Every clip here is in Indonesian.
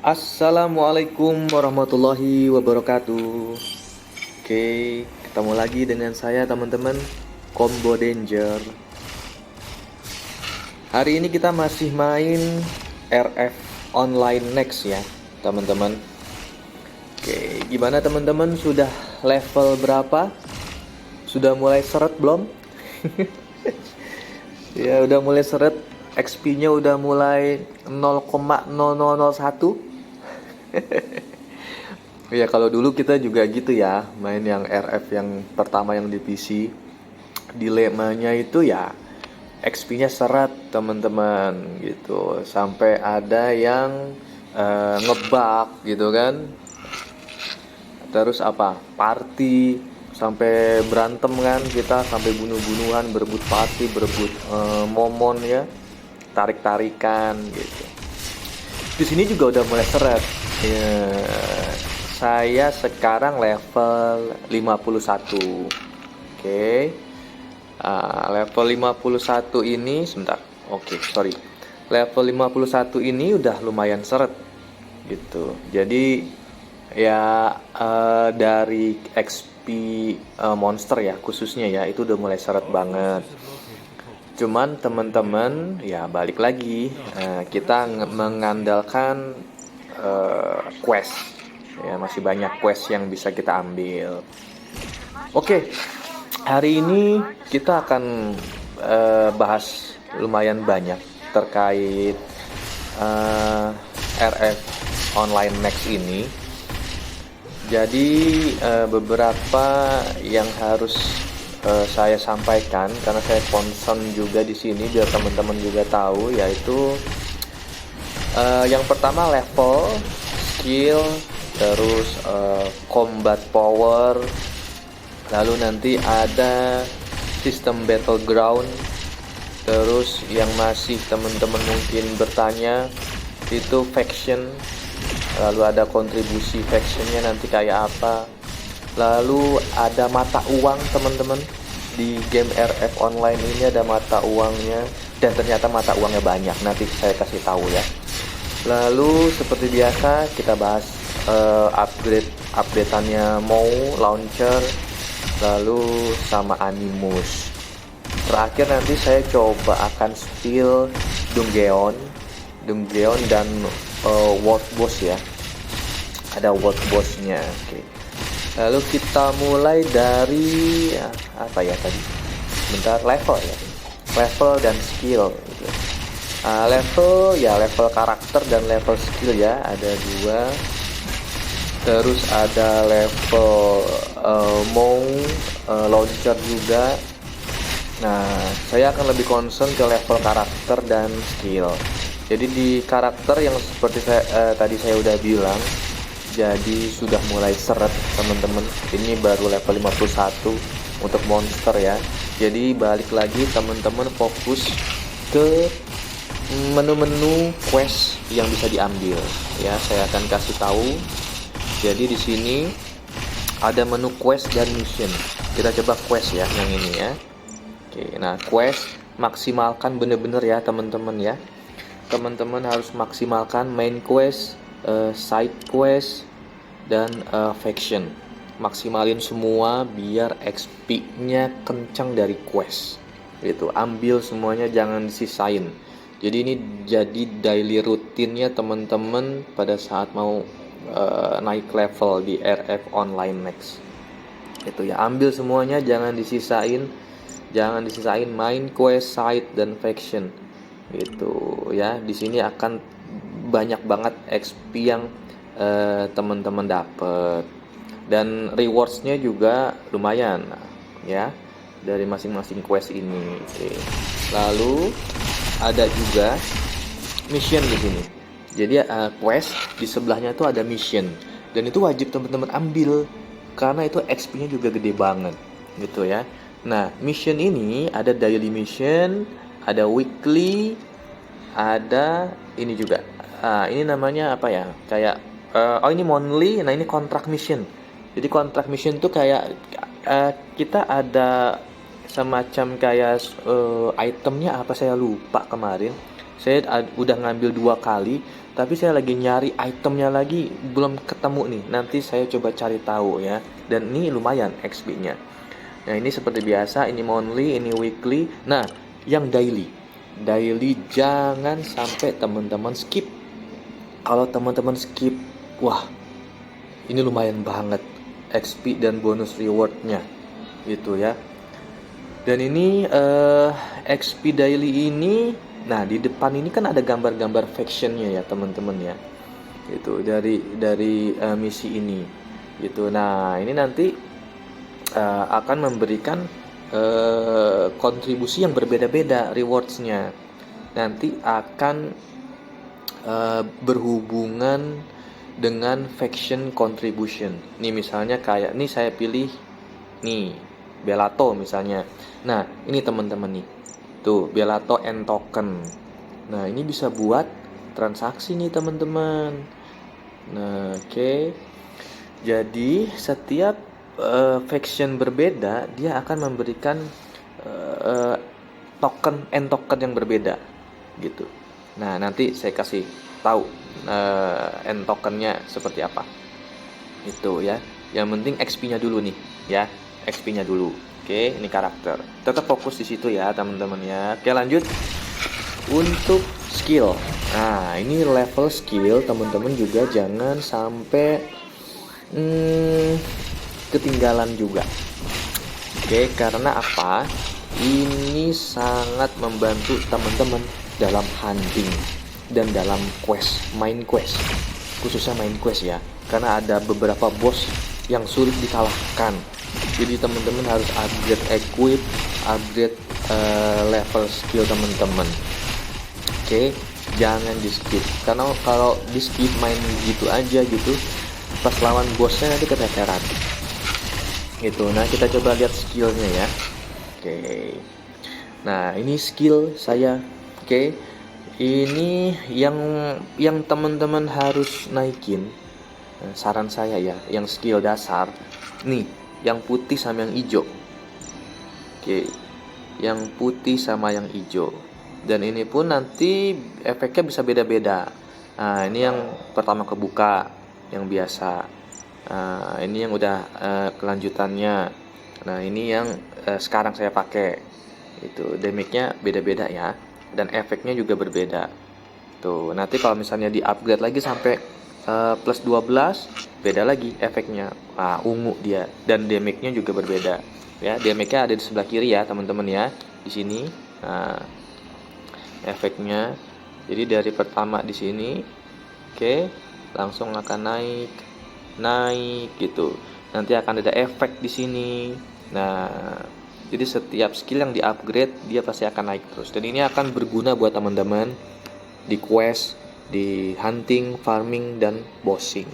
Assalamualaikum warahmatullahi wabarakatuh. Oke, ketemu lagi dengan saya teman-teman, Combo Danger. Hari ini kita masih main RF Online Next ya teman-teman. Oke, gimana teman-teman, sudah level berapa? Sudah mulai seret belum? Ya udah mulai seret, XP-nya udah mulai 0,0001. Ya kalau dulu kita juga gitu ya, main yang RF yang pertama yang di PC. Dilemanya itu ya XP-nya seret teman-teman gitu. Sampai ada yang ngebug gitu kan. Terus apa? Party sampai berantem kan, kita sampai bunuh-bunuhan, berebut party, berebut momon ya. Tarik-tarikan gitu. Di sini juga udah mulai seret. Ya, saya sekarang level 51. Oke. Level 51 ini sebentar. Oke, sorry. Level 51 ini udah lumayan seret gitu. Jadi ya dari XP monster ya khususnya ya, itu udah mulai seret banget. Cuman teman-teman ya balik lagi, kita mengandalkan quest ya, masih banyak quest yang bisa kita ambil. Oke, hari ini kita akan bahas lumayan banyak terkait RF Online Next ini. Jadi beberapa yang harus saya sampaikan karena saya concern juga di sini biar teman-teman juga tahu, yaitu yang pertama level, skill, terus combat power, lalu nanti ada sistem battleground, terus yang masih teman-teman mungkin bertanya itu faction, lalu ada kontribusi factionnya nanti kayak apa, lalu ada mata uang teman-teman. Di game RF online ini ada mata uangnya, dan ternyata mata uangnya banyak, nanti saya kasih tahu ya. Lalu seperti biasa kita bahas updateannya Mau launcher, lalu sama Animus. Terakhir nanti saya coba akan spill Dungeon dan World Boss ya. Ada World Bossnya. Oke. Lalu kita mulai dari apa ya tadi? Bentar, level ya. Level dan skill gitu. Level karakter dan level skill ya, ada dua. Terus ada level Mau launcher juga. Nah, saya akan lebih concern ke level karakter dan skill. Jadi di karakter yang seperti tadi saya udah bilang, jadi sudah mulai seret teman-teman. Ini baru level 51 untuk monster ya. Jadi balik lagi teman-teman, fokus ke menu-menu quest yang bisa diambil ya. Saya akan kasih tahu. Jadi di sini ada menu quest dan mission. Kita coba quest ya, yang ini ya. Oke, nah quest maksimalkan bener-bener ya teman-teman ya. Teman-teman harus maksimalkan main quest, side quest, dan faction. Maksimalin semua biar XP-nya kencang dari quest. Gitu. Ambil semuanya, jangan disisain. Jadi ini jadi daily rutinnya teman-teman pada saat mau naik level di RF Online Next. Itu ya, ambil semuanya, jangan disisain. Jangan disisain main quest, side, dan faction. Gitu ya. Di sini akan banyak banget XP yang teman-teman dapat. Dan rewards-nya juga lumayan ya dari masing-masing quest ini. Oke. Lalu ada juga mission di sini. Jadi quest di sebelahnya tuh ada mission, dan itu wajib teman-teman ambil karena itu XP-nya juga gede banget gitu ya. Nah, mission ini ada daily mission, ada weekly, ada ini juga. Ini namanya apa ya? Kayak ini monthly, nah ini contract mission. Jadi contract mission tuh kayak kita ada semacam kayak itemnya apa saya lupa kemarin. Saya udah ngambil 2 kali, tapi saya lagi nyari itemnya lagi, belum ketemu nih. Nanti saya coba cari tahu ya. Dan ini lumayan XP-nya. Nah, ini seperti biasa, ini monthly, ini weekly. Nah, yang daily. Daily jangan sampai teman-teman skip. Kalau teman-teman skip, wah, ini lumayan banget XP dan bonus rewardnya gitu ya. Dan ini XP daily ini, nah di depan ini kan ada gambar-gambar factionnya ya teman-teman ya, itu dari misi ini gitu. Nah ini nanti akan memberikan kontribusi yang berbeda-beda rewardsnya. Nanti akan berhubungan dengan faction contribution. Nih misalnya kayak nih saya pilih nih Bellato misalnya. Nah ini teman-teman nih, tuh Bellato N token. Nah ini bisa buat transaksi nih teman-teman. Nah oke. Jadi setiap faction berbeda dia akan memberikan token N token yang berbeda gitu. Nah nanti saya kasih tahu N tokennya seperti apa itu ya. Yang penting XP-nya dulu nih ya, XP-nya dulu. Oke, ini karakter. Tetap fokus di situ ya teman-teman ya. Oke lanjut untuk skill. Nah ini level skill teman-teman juga jangan sampai ketinggalan juga. Oke, karena apa? Ini sangat membantu teman-teman dalam hunting dan dalam quest, main quest, khususnya main quest ya, karena ada beberapa boss yang sulit dikalahkan. Jadi teman-teman harus upgrade equip, upgrade level skill teman-teman. Oke, jangan di skip, karena kalau di skip main gitu aja gitu, pas lawan bosnya nanti keteteran gitu. Nah kita coba lihat skillnya ya. Oke, nah ini skill saya. Oke, ini yang teman-teman harus naikin. Saran saya ya, yang skill dasar nih, yang putih sama yang hijau. Oke, yang putih sama yang hijau. Dan ini pun nanti efeknya bisa beda-beda. Nah ini yang pertama kebuka, yang biasa. Nah ini yang udah kelanjutannya. Nah ini yang sekarang saya pakai. Itu damage-nya beda-beda ya, dan efeknya juga berbeda. Tuh, nanti kalau misalnya di-upgrade lagi sampai plus 12, beda lagi efeknya. Ungu dia, dan damage-nya juga berbeda. Ya, damage-nya ada di sebelah kiri ya, teman-teman ya. Di sini. Nah, efeknya. Jadi dari pertama di sini, oke, langsung akan naik gitu. Nanti akan ada efek di sini. Nah, jadi setiap skill yang di-upgrade dia pasti akan naik terus. Dan ini akan berguna buat teman-teman di quest, di hunting, farming, dan bossing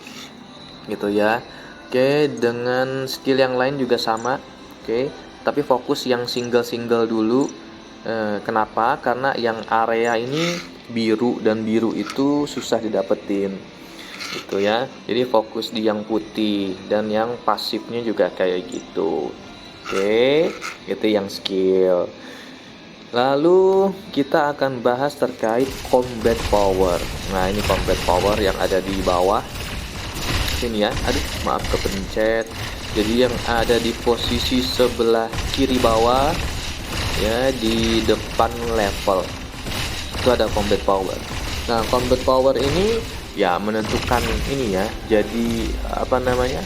gitu ya. Oke, dengan skill yang lain juga sama. Oke, tapi fokus yang single-single dulu. Kenapa? Karena yang area ini biru, dan biru itu susah didapetin gitu ya. Jadi fokus di yang putih, dan yang pasifnya juga kayak gitu. Oke, itu yang skill. Lalu kita akan bahas terkait combat power. Nah ini combat power yang ada di bawah sini ya. Aduh maaf kepencet. Jadi yang ada di posisi sebelah kiri bawah ya, di depan level itu ada combat power. Nah combat power ini ya menentukan ini ya, jadi apa namanya,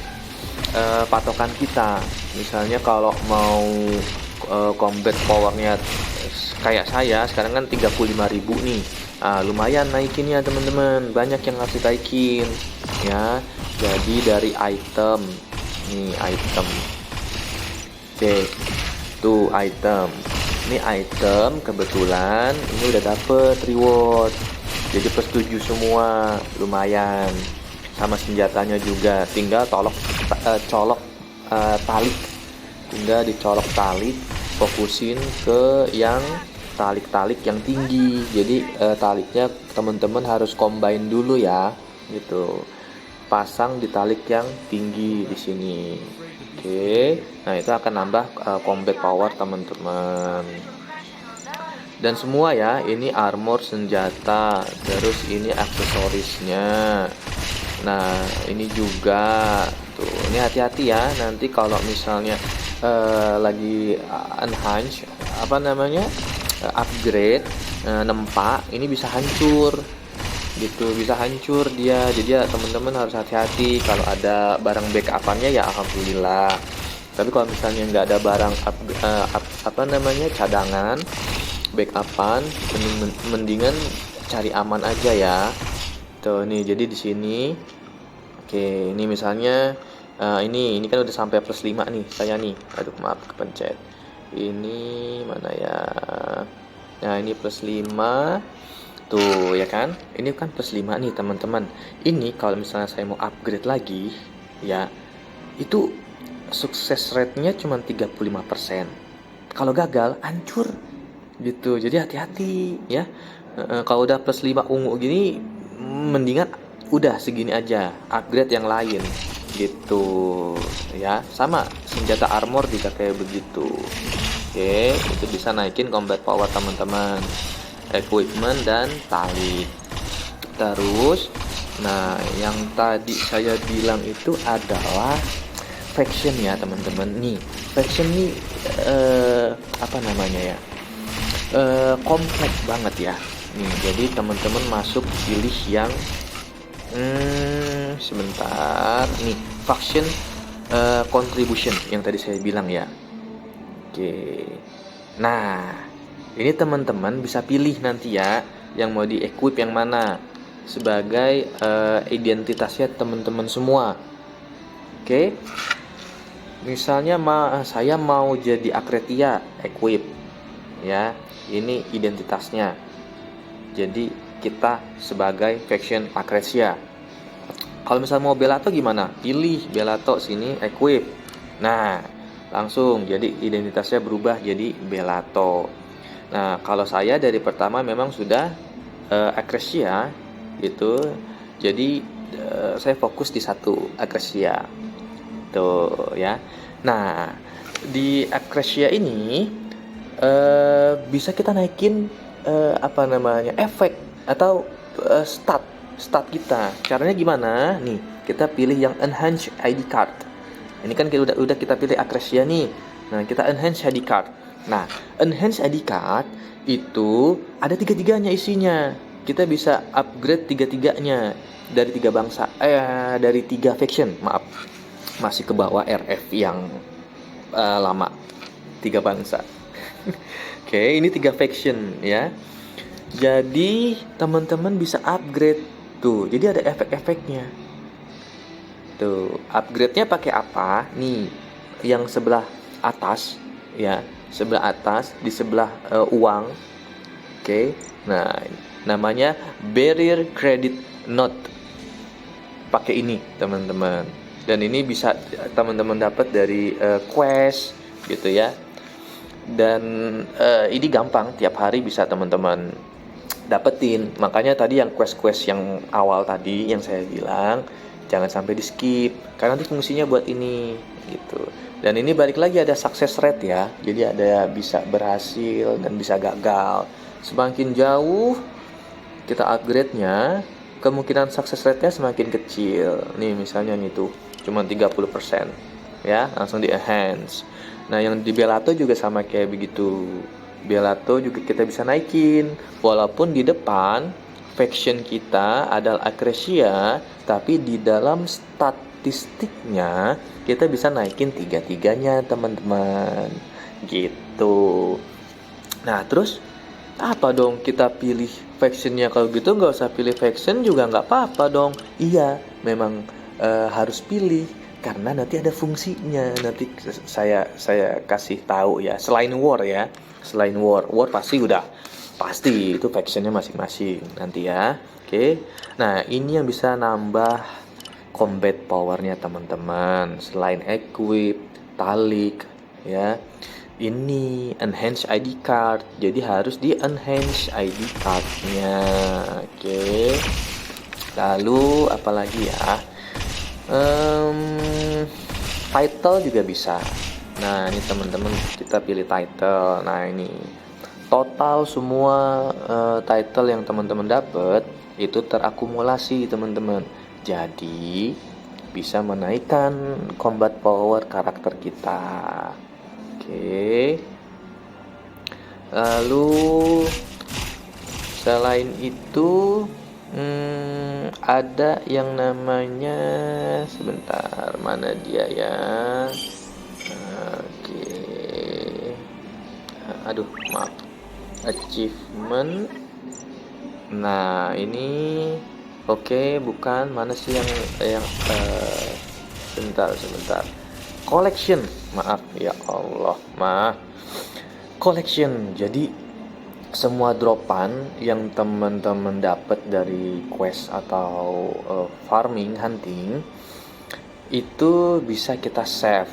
patokan kita. Misalnya kalau mau combat powernya kayak saya sekarang kan 35.000 nih. Lumayan naikin ya teman-teman, banyak yang harus dinaikin ya. Jadi dari item nih, item. Oke, tuh item. Ini item kebetulan ini udah dapet reward. Jadi plus 7 semua, lumayan. Sama senjatanya juga, tinggal colok tali. Tinggal dicolok tali, fokusin ke yang talik-talik yang tinggi. Jadi taliknya teman-teman harus combine dulu ya, gitu. Pasang di talik yang tinggi di sini. Oke. Nah, itu akan nambah combat power teman-teman. Dan semua ya, ini armor senjata, terus ini aksesorisnya. Nah, ini juga tuh. Ini hati-hati ya, nanti kalau misalnya lagi enhance apa namanya? Upgrade nempa, ini bisa hancur. Gitu, bisa hancur dia. Jadi ya teman-teman harus hati-hati. Kalau ada barang backup-annya ya alhamdulillah. Tapi kalau misalnya nggak ada barang apa namanya cadangan backupan, mendingan cari aman aja ya. Tuh nih, jadi di sini oke, ini misalnya ini kan udah sampai plus 5 nih saya nih. Aduh, maaf kepencet. Ini mana ya? Nah, ini plus 5. Tuh ya kan? Ini kan plus 5 nih, teman-teman. Ini kalau misalnya saya mau upgrade lagi ya, itu sukses rate-nya cuma 35%. Kalau gagal, hancur. Gitu, jadi hati-hati ya. Kalau udah plus 5 ungu gini, mendingan udah segini aja, upgrade yang lain gitu ya. Sama senjata armor juga kayak begitu. Oke, itu bisa naikin combat power teman-teman, equipment dan tali. Terus nah, yang tadi saya bilang itu adalah faction ya teman-teman. Nih faction nih apa namanya ya, kompleks banget ya. Nih, jadi teman-teman masuk pilih yang sebentar nih, faction contribution yang tadi saya bilang ya. Oke. Nah, ini teman-teman bisa pilih nanti ya yang mau di-equip yang mana sebagai identitasnya teman-teman semua. Oke. Misalnya saya mau jadi Akretia equip ya. Ini identitasnya. Jadi kita sebagai faction Akretia. Kalau misalnya mau Bellato gimana? Pilih Bellato sini equip. Nah, langsung jadi identitasnya berubah jadi Bellato. Nah, kalau saya dari pertama memang sudah Akretia gitu. Jadi saya fokus di satu Akretia. Tuh ya. Nah, di Akretia ini bisa kita naikin apa namanya, efek atau stat kita. Caranya gimana? Nih, kita pilih yang enhance ID card. Ini kan kita udah kita pilih Akretia nih. Nah, kita enhance ID card. Nah, enhance ID card itu ada tiga-tiganya isinya. Kita bisa upgrade tiga-tiganya dari tiga bangsa, dari tiga faction. Maaf, masih ke bawah RF yang lama. Tiga bangsa. Oke, ini 3 faction ya. Jadi teman-teman bisa upgrade tuh. Jadi ada efek-efeknya. Tuh, upgrade-nya pakai apa? Nih, yang sebelah atas ya, sebelah atas di sebelah uang. Oke. Nah, namanya Barrier Credit Note. Pakai ini, teman-teman. Dan ini bisa teman-teman dapat dari quest gitu ya. Dan ini gampang, tiap hari bisa teman-teman dapetin. Makanya tadi yang quest-quest yang awal tadi yang saya bilang jangan sampai di skip, karena nanti fungsinya buat ini gitu. Dan ini balik lagi ada success rate ya. Jadi ada bisa berhasil dan bisa gagal. Semakin jauh kita upgrade-nya, kemungkinan success rate-nya semakin kecil. Nih misalnya nih tuh cuma 30% ya, langsung di enhance. Nah, yang di Bellato juga sama kayak begitu. Bellato juga kita bisa naikin. Walaupun di depan faction kita adalah Akretia, tapi di dalam statistiknya kita bisa naikin tiga-tiganya, teman-teman. Gitu. Nah, terus apa dong kita pilih factionnya? Kalau gitu nggak usah pilih faction juga nggak apa-apa dong. Iya, memang harus pilih. Karena nanti ada fungsinya. Nanti saya kasih tahu ya. Selain war ya, selain war pasti itu factionnya masing-masing nanti ya. Oke. Nah, ini yang bisa nambah combat powernya teman-teman. Selain equip, talik ya. Ini enhance ID card. Jadi harus di enhance ID cardnya. Oke. Lalu apalagi ya? Title juga bisa. Nah, ini teman-teman kita pilih title. Nah, ini total semua title yang teman-teman dapat itu terakumulasi teman-teman. Jadi bisa menaikkan combat power karakter kita. Oke. Lalu selain itu ada yang namanya, sebentar, mana dia ya? Oke. Aduh, maaf. Achievement. Nah, ini oke, bukan. Mana sih yang sebentar. Collection. Maaf ya Allah. Collection. Jadi semua dropan yang teman-teman dapat dari quest atau farming, hunting, itu bisa kita save.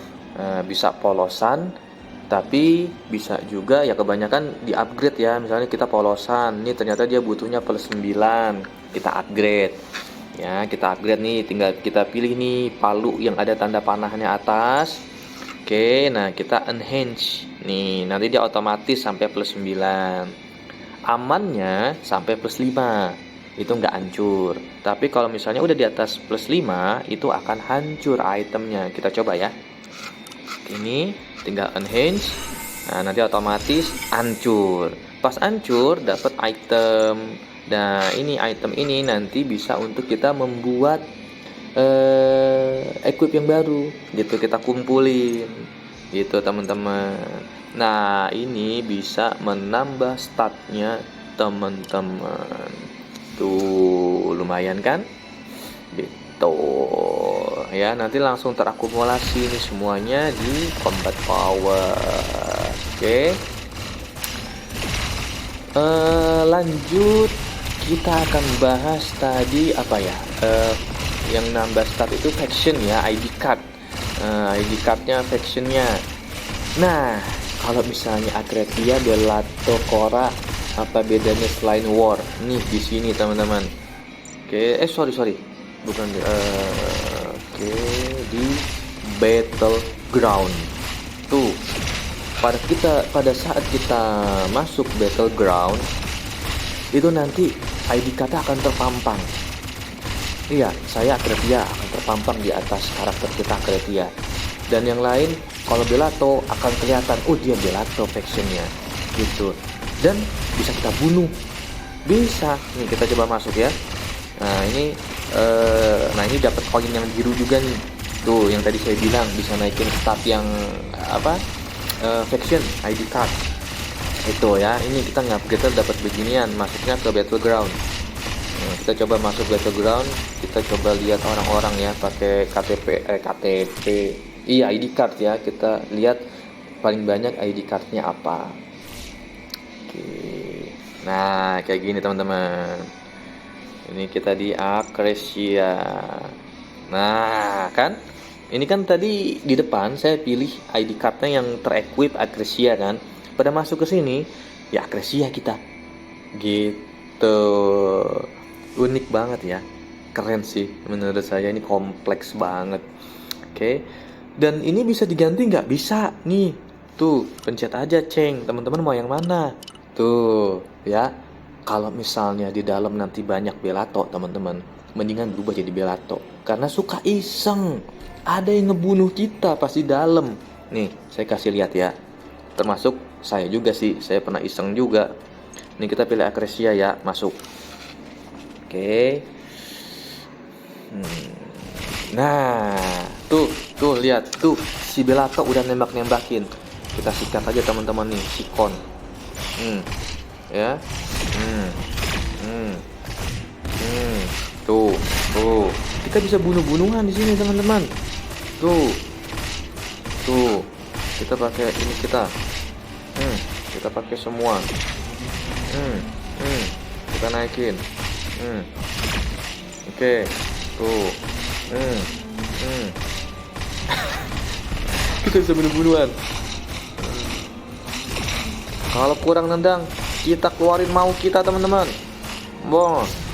Bisa polosan, tapi bisa juga ya kebanyakan di upgrade ya. Misalnya kita polosan, ini ternyata dia butuhnya plus 9, kita upgrade ya. Kita upgrade nih, tinggal kita pilih nih palu yang ada tanda panahnya atas. Oke, nah kita enhance nih, nanti dia otomatis sampai plus 9. Amannya sampai plus 5, itu nggak hancur. Tapi kalau misalnya udah di atas plus 5, itu akan hancur itemnya. Kita coba ya. Ini tinggal enhance. Nah, nanti otomatis hancur. Pas hancur dapat item. Nah, ini item ini nanti bisa untuk kita membuat equip yang baru gitu, kita kumpulin gitu teman-teman. Nah, ini bisa menambah statnya teman-teman. Tuh, lumayan kan? Gitu. Ya, nanti langsung terakumulasi ini semuanya di combat power. Oke. Lanjut, kita akan bahas tadi apa ya? Yang nambah stat itu faction ya, ID card. ID cardnya, factionnya. Nah, kalau misalnya Akretia, Bellato, Korra, apa bedanya selain War? Nih di sini teman-teman. Oke, sorry, bukan. Oke, di Battleground. Tuh, pada saat kita masuk Battleground, itu nanti ID kata akan terpampang. Iya, saya Akretia akan terpampang di atas karakter kita Akretia. Dan yang lain, kalau Bellato akan kelihatan, oh dia Bellato factionnya gitu. Dan bisa kita bunuh. Bisa. Nih kita coba masuk ya. Nah, ini dapat koin yang biru juga nih. Tuh, yang tadi saya bilang bisa naikin stat yang faction ID card. Itu ya. Ini kita dapat beginian, masuknya ke Battleground. Nah, kita coba masuk Battleground, kita coba lihat orang-orang ya pakai KTP. Iya, ID card ya. Kita lihat paling banyak ID cardnya apa. Oke. Nah, kayak gini teman-teman. Ini kita di Akretia. Nah, kan? Ini kan tadi di depan saya pilih ID cardnya yang terequip Akretia kan. Pada masuk ke sini, ya Akretia kita. Gitu. Unik banget ya. Keren sih menurut saya, ini kompleks banget. Oke. Dan ini bisa diganti nggak? Bisa nih. Tuh, pencet aja ceng. Teman-teman mau yang mana? Tuh, ya. Kalau misalnya di dalam nanti banyak Bellato, teman-teman, mendingan berubah jadi Bellato. Karena suka iseng. Ada yang ngebunuh kita pas di dalam. Nih, saya kasih lihat ya. Termasuk saya juga sih. Saya pernah iseng juga. Nih kita pilih Akretia ya, masuk. Oke. Nah, tuh lihat tuh si Bellato udah nembak-nembakin. Kita sikat aja teman-teman nih, sikon. Ya. Tuh. Kita bisa bunuh-bunuhan di sini teman-teman. Tuh. Kita pakai ini kita. Kita pakai semua. Kita naikin. Oke. Tuh. Kita bisa bunuh-bunuhan. Kalau kurang nendang, kita keluarin mau kita teman-teman.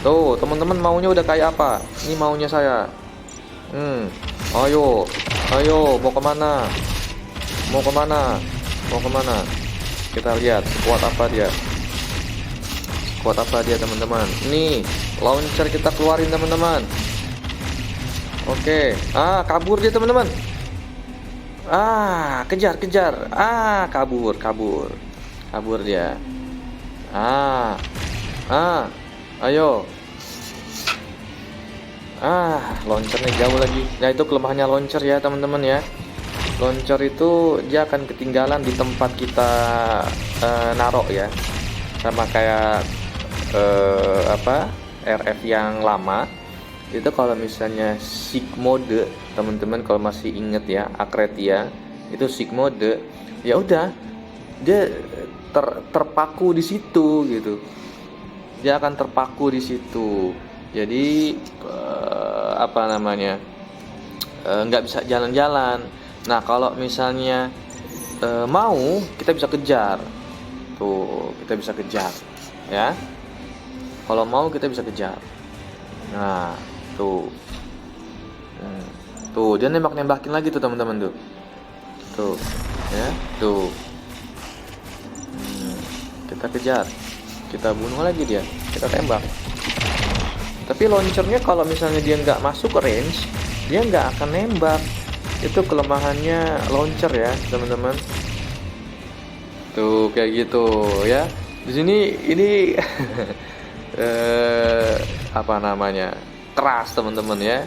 Tuh teman-teman maunya udah kayak apa? Ini maunya saya. Ayo, mau kemana? Kita lihat squad apa dia. Squad apa dia teman-teman. Nih, launcher kita keluarin teman-teman. Oke. Kabur dia teman-teman. Kejar. Kabur. Kabur dia. Ayo. Launchernya jauh lagi. Nah, itu kelemahannya launcher ya teman-teman ya. Launcher itu dia akan ketinggalan di tempat kita narok ya. Sama kayak RF yang lama. Itu kalau misalnya seek mode, teman-teman kalau masih inget ya, Akretia itu seek mode, ya udah dia terpaku di situ gitu. Dia akan terpaku di situ. Jadi nggak bisa jalan-jalan. Nah, kalau misalnya mau, kita bisa kejar. Tuh, kita bisa kejar ya. Kalau mau kita bisa kejar. Nah, tuh. Tuh, dia nembak-nembakin lagi tuh teman-teman tuh. Tuh, ya, tuh. Kita kejar. Kita bunuh lagi dia. Kita tembak. Tapi launchernya kalau misalnya dia nggak masuk range, dia nggak akan nembak. Itu kelemahannya launcher ya, teman-teman. Tuh, kayak gitu ya. Di sini ini keras teman-teman ya.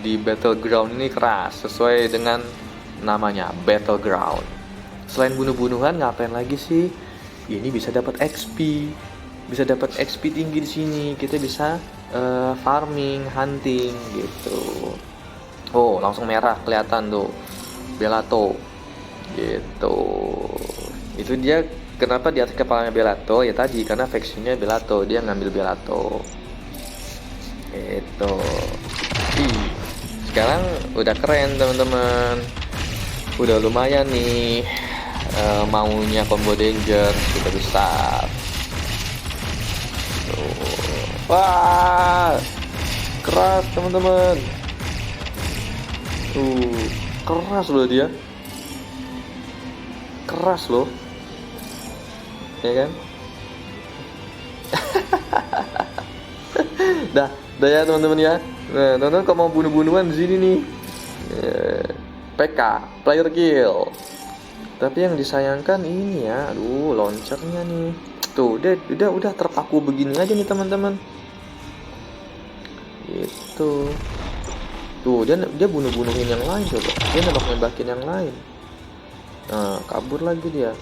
Di Battleground ini keras sesuai dengan namanya, Battleground. Selain bunuh-bunuhan ngapain lagi sih? Ini bisa dapat XP. Bisa dapat XP tinggi di sini. Kita bisa farming, hunting gitu. Oh, langsung merah kelihatan tuh. Bellato. Gitu. Itu dia kenapa di atas kepalanya Bellato? Ya tadi karena factionnya Bellato, dia ngambil Bellato. Itu. Sekarang udah keren teman-teman. Udah lumayan nih. Maunya combo danger sudah besar. Tuh. Wah, keras teman-teman. Keras loh dia. Keras loh. Ya kan? Dah ya teman-teman ya. Nah, teman-teman kalau mau bunuh-bunuhan di sini nih. PK, player kill. Tapi yang disayangkan ini ya, launchernya nih. Tuh, udah terpaku begini aja nih teman-teman. Gitu. Tuh, dia bunuh-bunuhin yang lain coba. Dia nembak-nembakin yang lain. Nah, kabur lagi dia.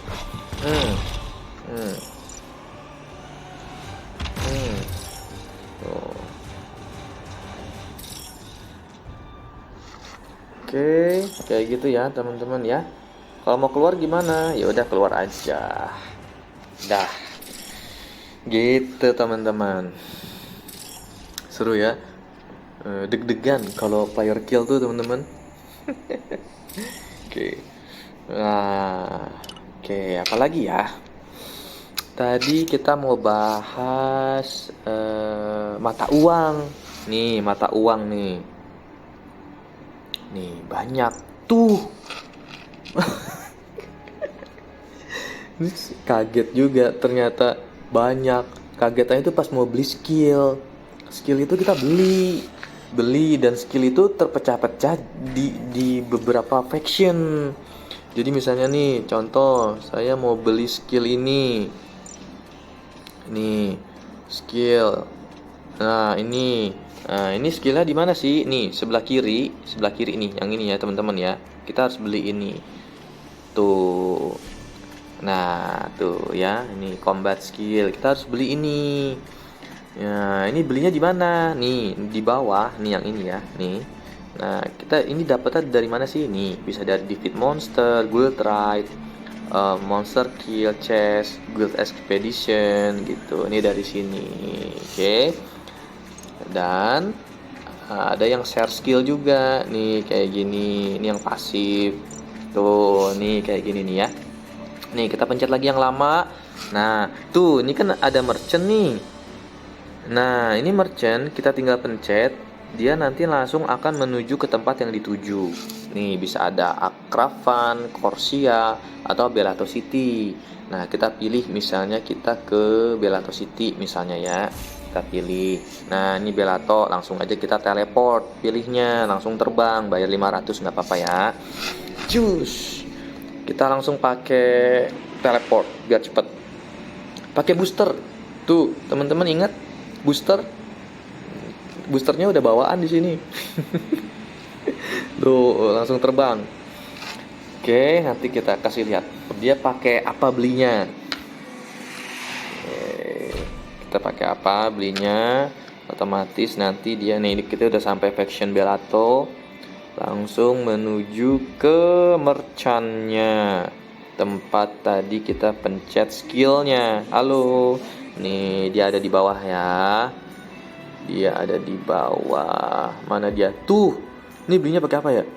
Tuh. Oke, kayak gitu ya teman-teman ya. Kalau mau keluar gimana? Ya udah keluar aja. Dah. Gitu teman-teman. Seru ya. Deg-degan kalau player kill tuh teman-teman. Oke. Nah, apa lagi ya? Tadi kita mau bahas mata uang. Nih, mata uang nih. Nih, banyak tuh. Ini kaget juga ternyata banyak. Kagetannya itu pas mau beli skill. Skill itu kita beli dan skill itu terpecah-pecah di beberapa faction. Jadi misalnya nih, contoh saya mau beli skill ini. Nih, skill. Nah, ini skillnya di mana sih? Nih, sebelah kiri nih, yang ini ya, teman-teman ya. Kita harus beli ini. Tuh. Nah, tuh ya, ini combat skill. Kita harus beli ini. Ya, ini belinya di mana? Nih, di bawah, nih yang ini ya, nih. Nah, kita ini dapatnya dari mana sih? Nih, bisa dari defeat monster, guild raid, monster kill, chest, guild expedition gitu. Ini dari sini. Oke. Dan ada yang share skill juga nih kayak gini. Ini yang pasif. Tuh, nih kayak gini nih ya. Nih, kita pencet lagi yang lama. Nah, tuh, ini kan ada merchant nih. Nah, ini merchant, kita tinggal pencet. dia nanti langsung akan menuju ke tempat yang dituju. Nih bisa ada Akravan, Corsia, atau Belato City. Nah kita pilih misalnya kita ke Belato City misalnya ya. Kita pilih. Nah ini Belato, langsung aja kita teleport. Pilihnya langsung terbang, bayar 500 nggak apa-apa ya. Cus. Kita langsung pakai teleport biar cepet. Pakai booster. Tuh teman-teman ingat booster? Boosternya udah bawaan di sini. Tuh langsung terbang. Oke, nanti kita kasih lihat dia pakai apa belinya. Oke, kita pakai apa belinya, otomatis nanti dia nih kita udah sampai faction Belato, langsung menuju ke merchantnya, tempat tadi kita pencet skillnya. Halo, nih dia ada di bawah ya. Dia ada di bawah. Mana dia? Tuh. Ini belinya pakai apa ya?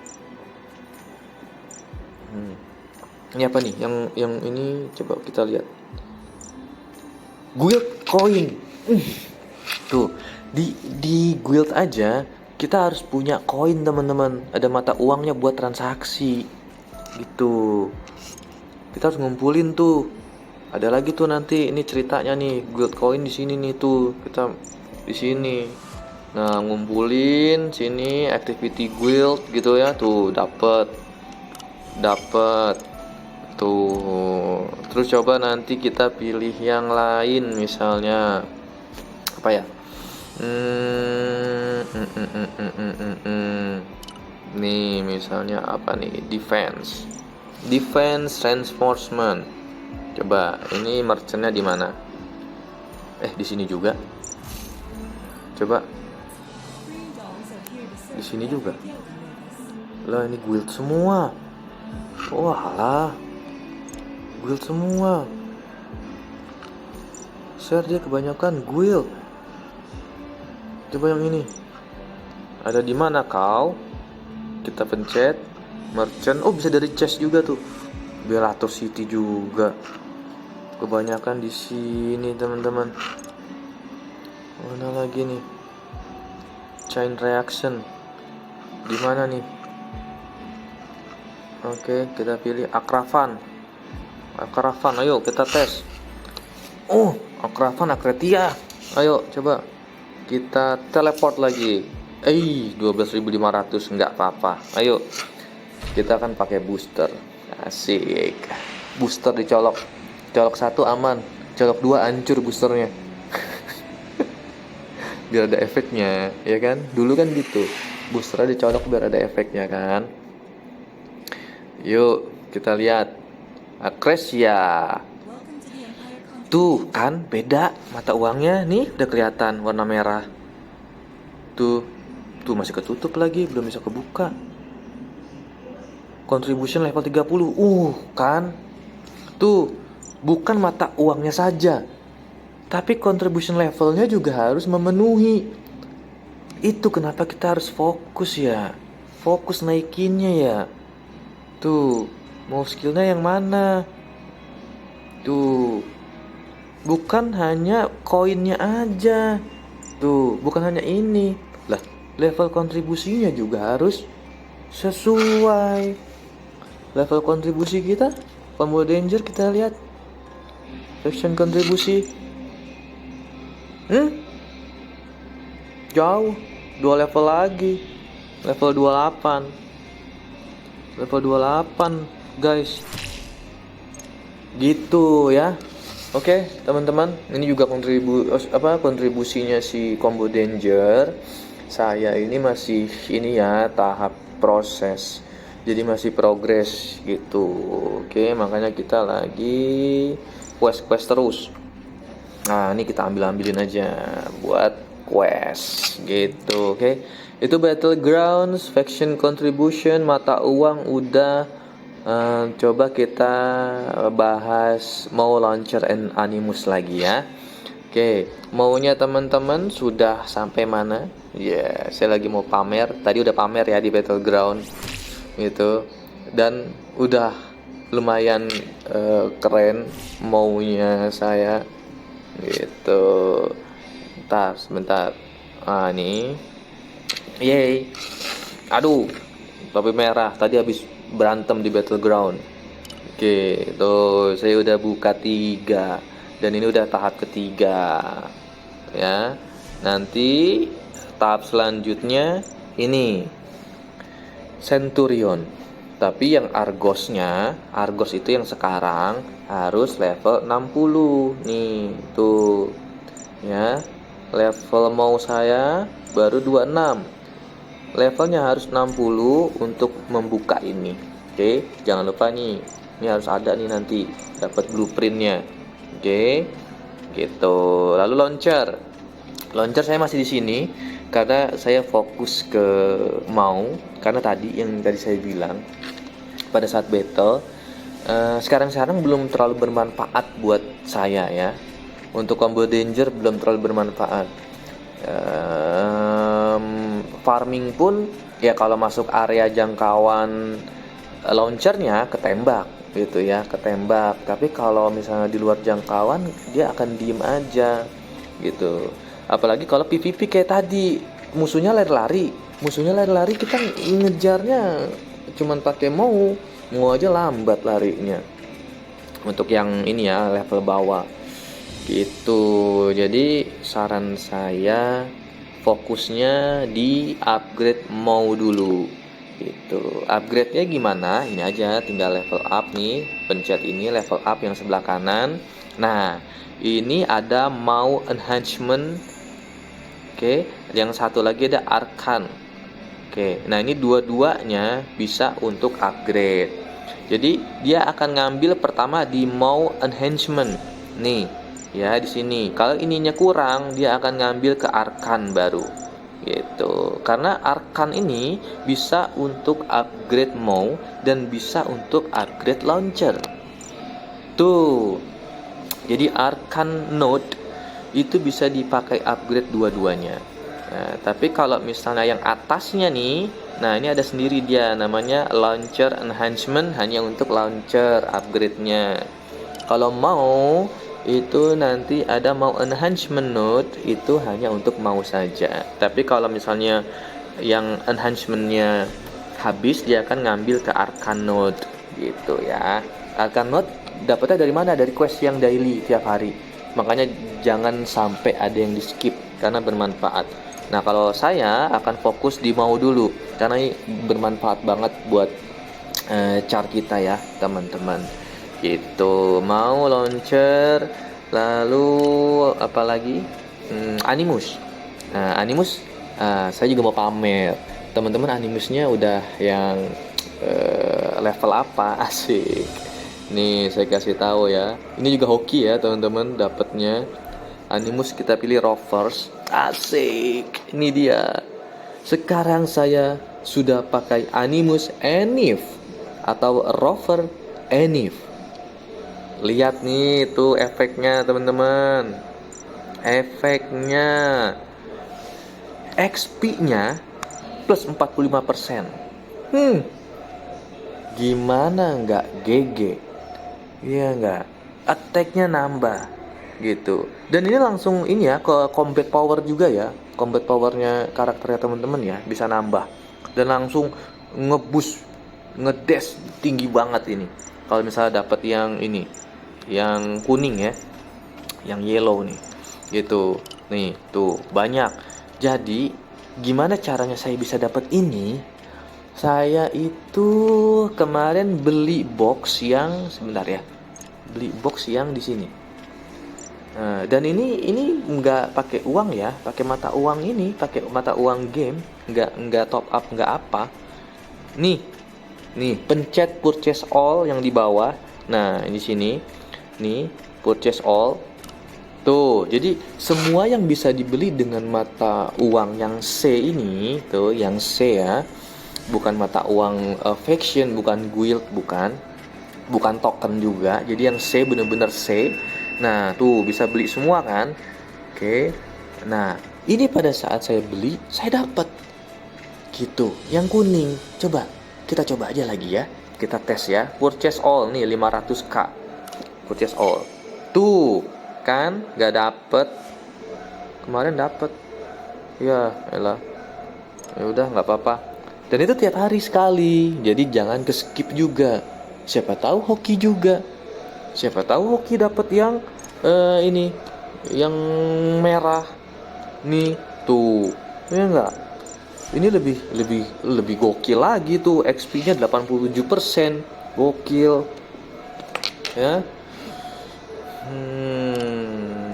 Ini apa nih? Yang ini coba kita lihat. Guild coin. Tuh, di guild aja kita harus punya koin, teman-teman. Ada mata uangnya buat transaksi. Gitu. Kita harus ngumpulin tuh. Ada lagi tuh nanti ini ceritanya nih, guild coin di sini nih tuh. Kita di sini. Nah, ngumpulin sini activity guild gitu ya. Tuh, dapet tuh. Terus coba nanti kita pilih yang lain misalnya apa ya? Nih, misalnya apa nih? Defense reinforcement. Coba, ini merchantnya di mana? Di sini juga. Coba di sini juga. Lah ini guild semua. Walah, guild semua. Share dia kebanyakan guild. Coba yang ini. Ada di mana kau? Kita pencet merchant. Oh, bisa dari chest juga tuh. Belato City juga. Kebanyakan di sini, teman-teman. Mana lagi nih? Chain reaction. Di mana nih? Oke, kita pilih Akravan. Ayo kita tes. Oh, Akravan Akretia. Ayo coba kita teleport lagi. 12.500 nggak apa-apa. Ayo. Kita akan pakai booster. Asik. Booster dicolok. Colok 1 aman, colok 2 hancur boosternya. Biar ada efeknya, ya kan? Dulu kan gitu. Boosternya dicolok biar ada efeknya kan. Yuk, kita lihat. Akresia. Tuh, kan beda mata uangnya nih, udah kelihatan warna merah. Tuh masih ketutup lagi, belum bisa kebuka. Contribution level 30. Kan? Tuh, bukan mata uangnya saja, tapi contribution levelnya juga harus memenuhi. Itu kenapa kita harus fokus ya. Fokus naikinnya ya. Tuh, mau skillnya yang mana? Tuh, bukan hanya koinnya aja. Tuh, bukan hanya ini. Lah, level kontribusinya juga harus sesuai. Level kontribusi kita, Combo Danger kita lihat. Faction kontribusi. Jauh. 2 level lagi. Level 28. Level 28, guys. Gitu ya. Oke, teman-teman, ini juga kontribusinya si Combo Danger. Saya ini masih tahap proses. Jadi masih progres gitu. Oke, makanya kita lagi quest terus. Nah, ini kita ambilin aja buat quest gitu. Oke. Itu Battlegrounds, faction contribution, mata uang udah. Coba kita bahas mau launcher and animus lagi ya. Oke, maunya teman-teman sudah sampai mana? Saya lagi mau pamer. Tadi udah pamer ya di Battleground gitu. Dan udah lumayan keren maunya saya gitu. Sebentar. Nih Yeay. Aduh, topi merah tadi habis berantem di battleground. Oke, tuh saya udah buka 3 dan ini udah tahap ketiga ya. Nanti tahap selanjutnya ini Centurion. Tapi yang Argosnya, Argos itu yang sekarang harus level 60 nih, tuh. Ya. Level mau saya baru 26. Levelnya harus 60 untuk membuka ini. Oke, jangan lupa nih. Ini harus ada nih nanti dapat blueprintnya. Oke. Gitu. Lalu launcher. Launcher saya masih di sini karena saya fokus ke mau, karena tadi yang tadi saya bilang pada saat battle sekarang belum terlalu bermanfaat buat saya ya. Untuk combo danger belum terlalu bermanfaat. Farming pun ya kalau masuk area jangkauan launchernya ketembak gitu ya, ketembak. Tapi kalau misalnya di luar jangkauan dia akan diem aja gitu. Apalagi kalau PVP kayak tadi, musuhnya lari-lari, kita ngejarnya cuman pakai mau aja lambat larinya. Untuk yang ini ya level bawah gitu. Jadi saran saya fokusnya di upgrade mau dulu gitu. Upgrade-nya gimana? Ini aja, tinggal level up nih, pencet ini level up yang sebelah kanan. Nah, ini ada mau enhancement. Oke, yang satu lagi ada arkan. Oke, nah ini dua-duanya bisa untuk upgrade. Jadi dia akan ngambil pertama di mau enhancement. Nih, ya di sini. Kalau ininya kurang, dia akan ngambil ke arkan baru. Gitu. Karena arkan ini bisa untuk upgrade mau dan bisa untuk upgrade launcher. Tuh. Jadi arkan node itu bisa dipakai upgrade dua-duanya. Nah, tapi kalau misalnya yang atasnya nih, nah ini ada sendiri dia namanya launcher enhancement, hanya untuk launcher upgrade-nya. Kalau mau itu nanti ada mau enhancement node, itu hanya untuk mau saja. Tapi kalau misalnya yang enhancement-nya habis, dia akan ngambil ke arcan node gitu ya. Arcan node dapatnya dari mana? Dari quest yang daily tiap hari. Makanya jangan sampai ada yang di skip karena bermanfaat. Nah, kalau saya akan fokus di mau dulu karena ini bermanfaat banget buat char kita ya, teman-teman. Gitu. Mau launcher, lalu apa lagi? Animus. Nah, Animus saya juga mau pamer. Teman-teman, Animusnya udah yang level apa? Asik. Nih saya kasih tahu ya. Ini juga hoki ya teman-teman, dapatnya Animus kita pilih Rovers. Asik. Ini dia. Sekarang saya sudah pakai Animus Enif atau Rover Enif. Lihat nih itu efeknya teman-teman. Efeknya XP-nya plus 45%. Gimana nggak GG? Iya nggak? Attack-nya nambah gitu. Dan ini langsung ini ya ke combat power juga ya. Combat powernya karakternya teman-teman ya bisa nambah. Dan langsung ngeboost, ngedash tinggi banget ini. Kalau misalnya dapat yang ini, yang kuning ya, yang yellow nih, gitu. Nih tuh banyak. Jadi gimana caranya saya bisa dapat ini? Saya itu kemarin beli box yang beli box yang di sini. Dan ini nggak pakai uang ya, pakai mata uang ini, pakai mata uang game, nggak top up nggak apa. Nih, pencet purchase all yang di bawah. Nah di sini, nih purchase all. Tuh, jadi semua yang bisa dibeli dengan mata uang yang C ini, tuh yang C ya. Bukan mata uang faction, bukan guild, bukan token juga. Jadi yang C bener-bener C. Nah tuh bisa beli semua kan. Oke. Nah ini pada saat saya beli, saya dapat gitu. Yang kuning. Kita coba aja lagi ya. Kita tes ya. Purchase all nih 500k. Purchase all. Tuh kan gak dapet. Kemarin dapet. Ya elah. Ya udah nggak apa-apa. Dan itu tiap hari sekali, jadi jangan ke skip juga. Siapa tahu hoki juga. Siapa tahu hoki dapat yang ini, yang merah nih tuh, ya enggak. Ini lebih gokil lagi tuh, XP-nya 87%, gokil ya.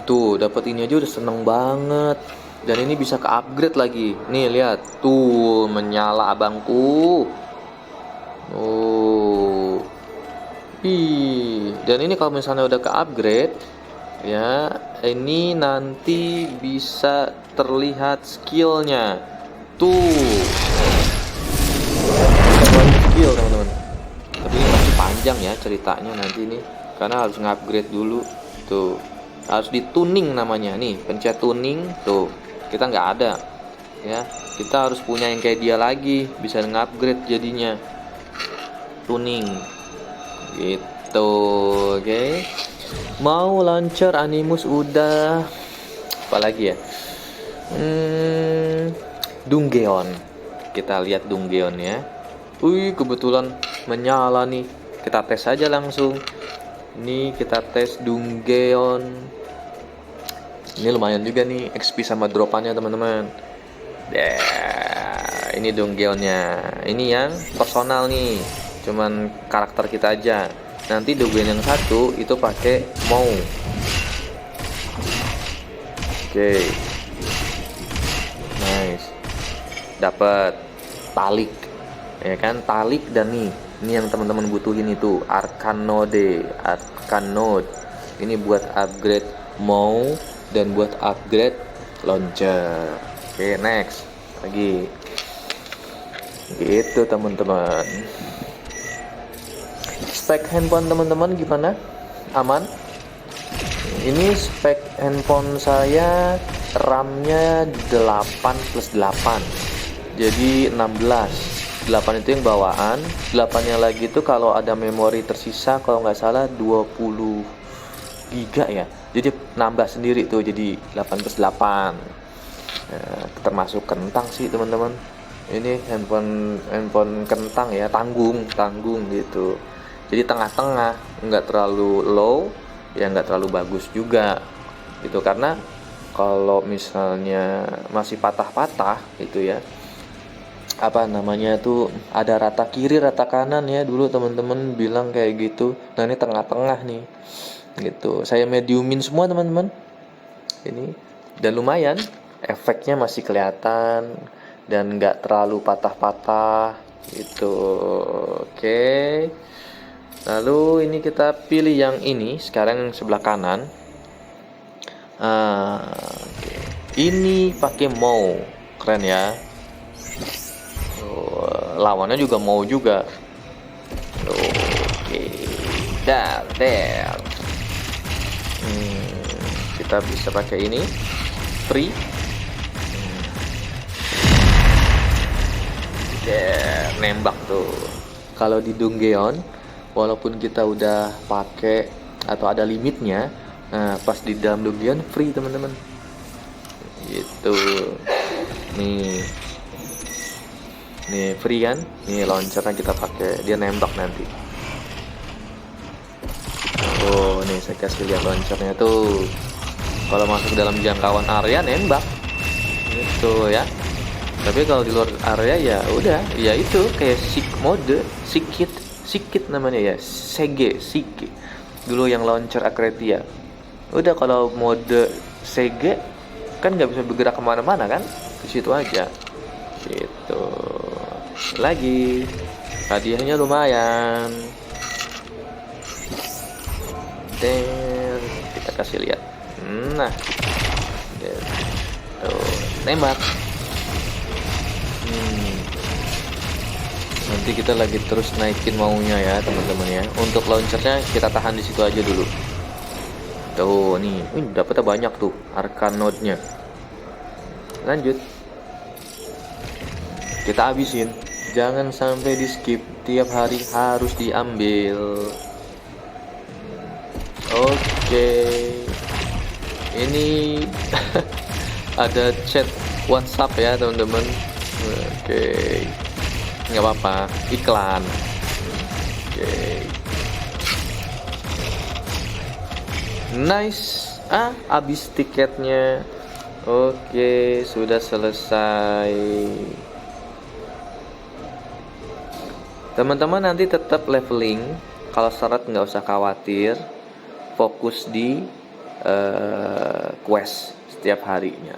Tuh dapat ini aja udah seneng banget. Dan ini bisa ke upgrade lagi. Nih lihat tuh menyala abangku. Oh. Ih, dan ini kalau misalnya udah ke upgrade ya, ini nanti bisa terlihat skillnya. Tuh. Skill teman-teman. Tapi ini masih panjang ya ceritanya nanti nih, karena harus nge-upgrade dulu. Tuh. Harus dituning namanya nih, pencet tuning tuh. Kita nggak ada ya, kita harus punya yang kayak dia lagi, bisa nge-upgrade jadinya. Tuning gitu. Oke. Mau launcher Animus udah, apalagi ya, Dungeon. Kita lihat Dungeon ya. Wih, kebetulan menyala nih, kita tes aja langsung. Ini kita tes Dungeon. Ini lumayan juga nih XP sama dropannya teman-teman. Ini Dungeonnya. Ini yang personal nih, cuman karakter kita aja. Nanti Dungeon yang satu itu pakai mau. Oke. Nice. Dapat talik. Ya kan, talik. Dan nih, ini yang teman-teman butuhin itu Arcanode. Ini buat upgrade mau dan buat upgrade launcher. Oke, next. Lagi. Gitu teman-teman. Spek handphone teman-teman gimana? Aman? Ini spek handphone saya, RAM-nya 8+8. Jadi 16. 8 itu yang bawaan, 8-nya lagi itu kalau ada memori tersisa kalau nggak salah 20 giga ya. Jadi nambah sendiri tuh jadi 8+8. Termasuk kentang sih teman-teman. Ini handphone kentang ya, tanggung gitu. Jadi tengah-tengah, nggak terlalu low, ya nggak terlalu bagus juga gitu. Karena kalau misalnya masih patah-patah gitu ya, apa namanya tuh, ada rata kiri rata kanan ya, dulu teman-teman bilang kayak gitu. Nah ini tengah-tengah nih gitu. Saya mediumin semua teman-teman ini, dan lumayan efeknya masih kelihatan dan nggak terlalu patah-patah gitu. Oke. Lalu ini kita pilih yang ini sekarang, sebelah kanan. Ini pakai mau, keren ya. Lawannya juga mau juga. Oke, der. Kita bisa pakai ini free. Nembak tuh. Kalau di Dungeon, walaupun kita udah pakai atau ada limitnya, nah pas di dalam Dungeon free teman-teman. Gitu. Nih free kan? Nih launchernya kita pakai, dia nembak nanti. Oh, nih saya kasih lihat launchernya tuh. Kalau masuk dalam jangkauan area nembak. Gitu ya. Tapi kalau di luar area ya udah, ya itu kayak sikit namanya ya, Sege. Dulu yang launcher Akretia. Udah kalau mode Sege kan nggak bisa bergerak kemana-mana kan, di situ aja. Gitu. Lagi hadiahnya lumayan. Dan kita kasih lihat. Nah, tuh tembak. Nanti kita lagi terus naikin maunya ya teman-teman ya. Untuk launchernya kita tahan di situ aja dulu. Tuh nih, dapetnya banyak tuh Arcanode-nya. Lanjut. Kita habisin. Jangan sampai di skip. Tiap hari harus diambil. Oke. Ini ada chat WhatsApp ya teman-teman. Oke, nggak apa-apa, iklan. Oke, nice. Habis tiketnya. Oke, sudah selesai. Teman-teman nanti tetap leveling. Kalau syarat nggak usah khawatir. Fokus di quest setiap harinya.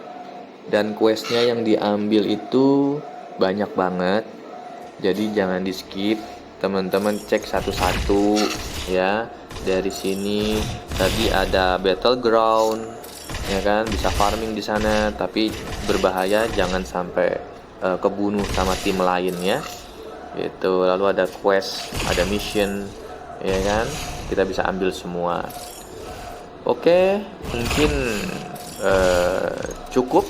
Dan questnya yang diambil itu banyak banget. Jadi jangan di skip. Teman-teman cek satu-satu ya. Dari sini tadi ada battleground, ya kan, bisa farming di sana, tapi berbahaya, jangan sampai kebunuh sama tim lain ya. Gitu. Lalu ada quest, ada mission, ya kan, kita bisa ambil semua. Oke, mungkin cukup.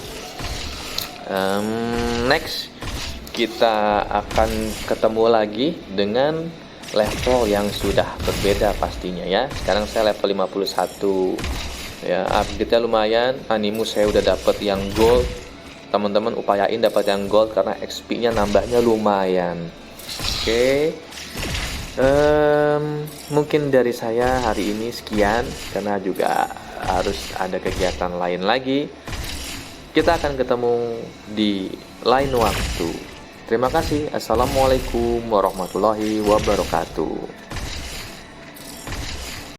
Next kita akan ketemu lagi dengan level yang sudah berbeda pastinya ya. Sekarang saya level 51 ya, update-nya lumayan. Animus saya udah dapat yang gold. Teman-teman upayain dapat yang gold karena XP-nya nambahnya lumayan. Oke. Mungkin dari saya hari ini sekian, karena juga harus ada kegiatan lain lagi. Kita akan ketemu di lain waktu. Terima kasih. Assalamualaikum warahmatullahi wabarakatuh.